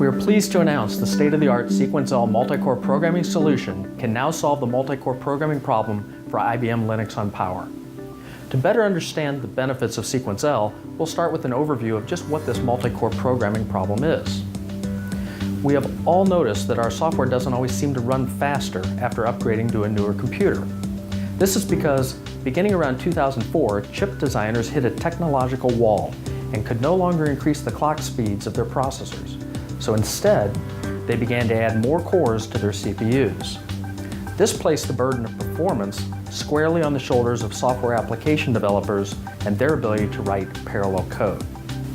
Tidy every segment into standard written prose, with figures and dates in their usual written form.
We are pleased to announce the state-of-the-art SequenceL multi-core programming solution can now solve the multi-core programming problem for IBM Linux on Power. To better understand the benefits of SequenceL, we'll start with an overview of just what this multi-core programming problem is. We have all noticed that our software doesn't always seem to run faster after upgrading to a newer computer. This is because, beginning around 2004, chip designers hit a technological wall and could no longer increase the clock speeds of their processors. So instead, they began to add more cores to their CPUs. This placed the burden of performance squarely on the shoulders of software application developers and their ability to write parallel code.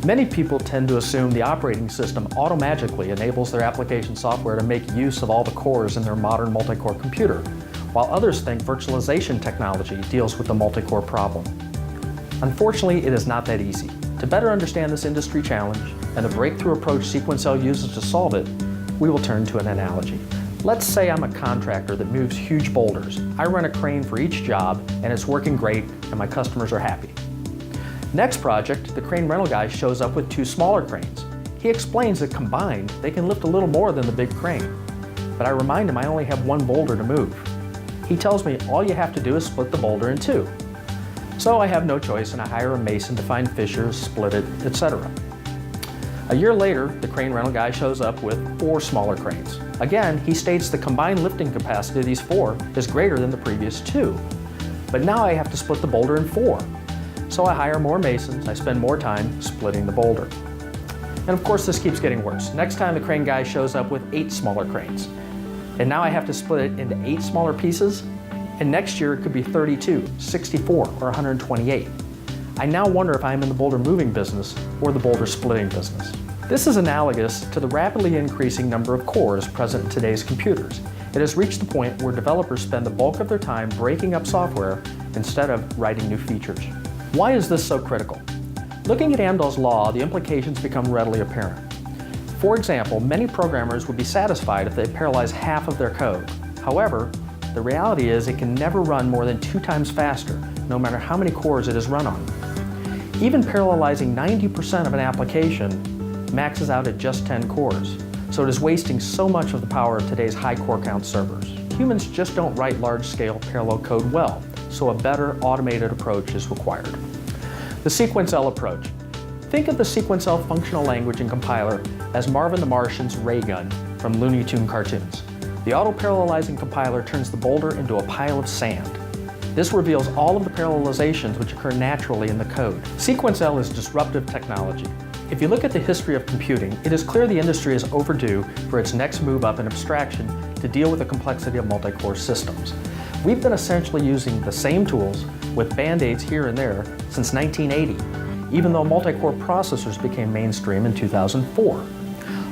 Many people tend to assume the operating system automagically enables their application software to make use of all the cores in their modern multi-core computer, while others think virtualization technology deals with the multi-core problem. Unfortunately, it is not that easy. To better understand this industry challenge and the breakthrough approach SequenceL uses to solve it, we will turn to an analogy. Let's say I'm a contractor that moves huge boulders. I run a crane for each job and it's working great and my customers are happy. Next project, the crane rental guy shows up with two smaller cranes. He explains that combined, they can lift a little more than the big crane. But I remind him I only have one boulder to move. He tells me all you have to do is split the boulder in two. So I have no choice and I hire a mason to find fissures, split it, etc. A year later, the crane rental guy shows up with four smaller cranes. Again, he states the combined lifting capacity of these four is greater than the previous two. But now I have to split the boulder in four. So I hire more masons, I spend more time splitting the boulder. And of course this keeps getting worse. Next time the crane guy shows up with 8 smaller cranes. And now I have to split it into 8 smaller pieces. And next year it could be 32, 64, or 128. I now wonder if I'm in the boulder moving business or the boulder splitting business. This is analogous to the rapidly increasing number of cores present in today's computers. It has reached the point where developers spend the bulk of their time breaking up software instead of writing new features. Why is this so critical? Looking at Amdahl's law, the implications become readily apparent. For example, many programmers would be satisfied if they parallelize half of their code. However, the reality is it can never run more than 2 times faster, no matter how many cores it is run on. Even parallelizing 90% of an application maxes out at just 10 cores, so it is wasting so much of the power of today's high core count servers. Humans just don't write large-scale parallel code well, so a better automated approach is required. The SequenceL approach. Think of the SequenceL functional language and compiler as Marvin the Martian's ray gun from Looney Tunes cartoons. The auto-parallelizing compiler turns the boulder into a pile of sand. This reveals all of the parallelizations which occur naturally in the code. SequenceL is disruptive technology. If you look at the history of computing, it is clear the industry is overdue for its next move up in abstraction to deal with the complexity of multi-core systems. We've been essentially using the same tools with band-aids here and there since 1980, even though multi-core processors became mainstream in 2004.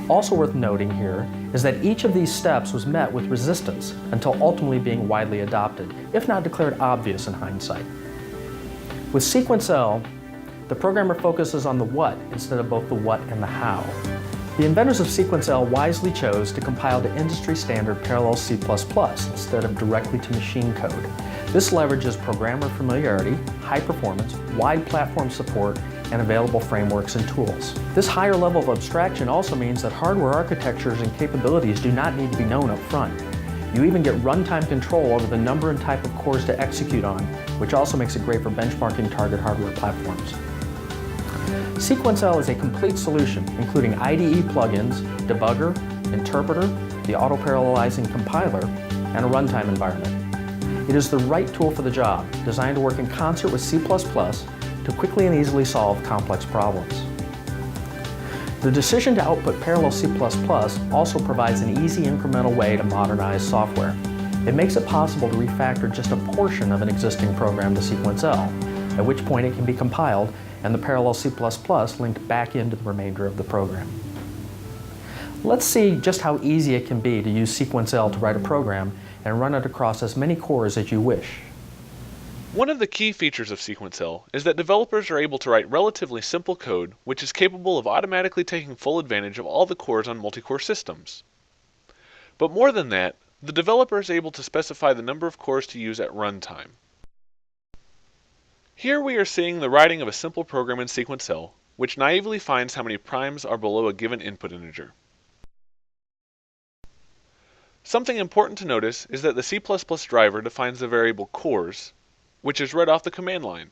Also worth noting here is that each of these steps was met with resistance until ultimately being widely adopted, if not declared obvious in hindsight. With SequenceL, the programmer focuses on the what instead of both the what and the how. The inventors of SequenceL wisely chose to compile to industry-standard parallel C++ instead of directly to machine code. This leverages programmer familiarity, high performance, wide platform support, and available frameworks and tools. This higher level of abstraction also means that hardware architectures and capabilities do not need to be known up front. You even get runtime control over the number and type of cores to execute on, which also makes it great for benchmarking target hardware platforms. SequenceL is a complete solution, including IDE plugins, debugger, interpreter, the auto-parallelizing compiler, and a runtime environment. It is the right tool for the job, designed to work in concert with C++ to quickly and easily solve complex problems. The decision to output parallel C++ also provides an easy incremental way to modernize software. It makes it possible to refactor just a portion of an existing program to SequenceL, at which point it can be compiled and the parallel C++ linked back into the remainder of the program. Let's see just how easy it can be to use SequenceL to write a program and run it across as many cores as you wish. One of the key features of SequenceL is that developers are able to write relatively simple code which is capable of automatically taking full advantage of all the cores on multi-core systems. But more than that, the developer is able to specify the number of cores to use at runtime. Here we are seeing the writing of a simple program in SequenceL, which naively finds how many primes are below a given input integer. Something important to notice is that the C++ driver defines the variable cores, which is read off the command line.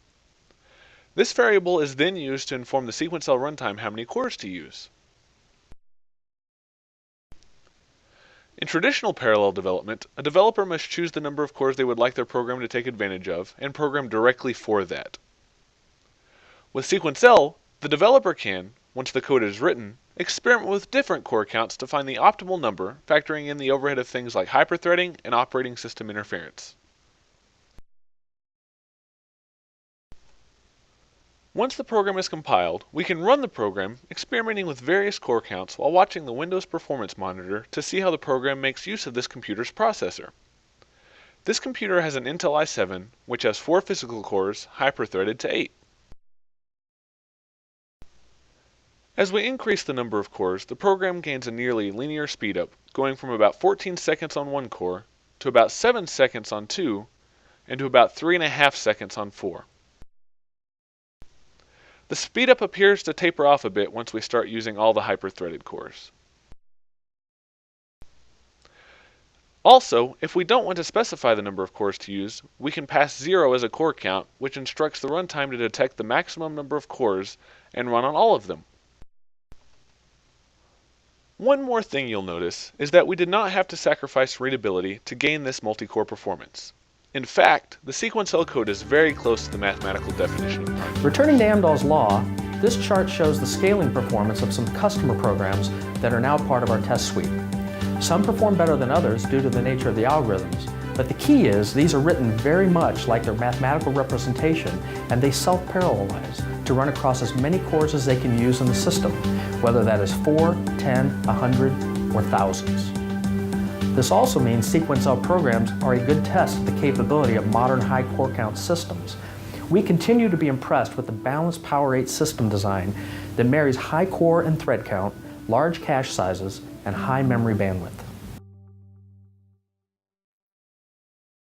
This variable is then used to inform the SequenceL runtime how many cores to use. In traditional parallel development, a developer must choose the number of cores they would like their program to take advantage of and program directly for that. With SequenceL, the developer can, once the code is written, experiment with different core counts to find the optimal number, factoring in the overhead of things like hyperthreading and operating system interference. Once the program is compiled, we can run the program, experimenting with various core counts while watching the Windows Performance Monitor to see how the program makes use of this computer's processor. This computer has an Intel i7, which has 4 physical cores, hyperthreaded to 8. As we increase the number of cores, the program gains a nearly linear speedup, going from about 14 seconds on one core, to about 7 seconds on 2, and to about 3.5 seconds on 4. The speedup appears to taper off a bit once we start using all the hyper-threaded cores. Also, if we don't want to specify the number of cores to use, we can pass 0 as a core count, which instructs the runtime to detect the maximum number of cores and run on all of them. One more thing you'll notice is that we did not have to sacrifice readability to gain this multi-core performance. In fact, the SequenceL code is very close to the mathematical definition of time. Returning to Amdahl's law, this chart shows the scaling performance of some customer programs that are now part of our test suite. Some perform better than others due to the nature of the algorithms, but the key is these are written very much like their mathematical representation, and they self-parallelize to run across as many cores as they can use in the system, whether that is 4, 10, 100, or thousands. This also means SequenceL programs are a good test of the capability of modern high core count systems. We continue to be impressed with the balanced Power 8 system design that marries high core and thread count, large cache sizes, and high memory bandwidth.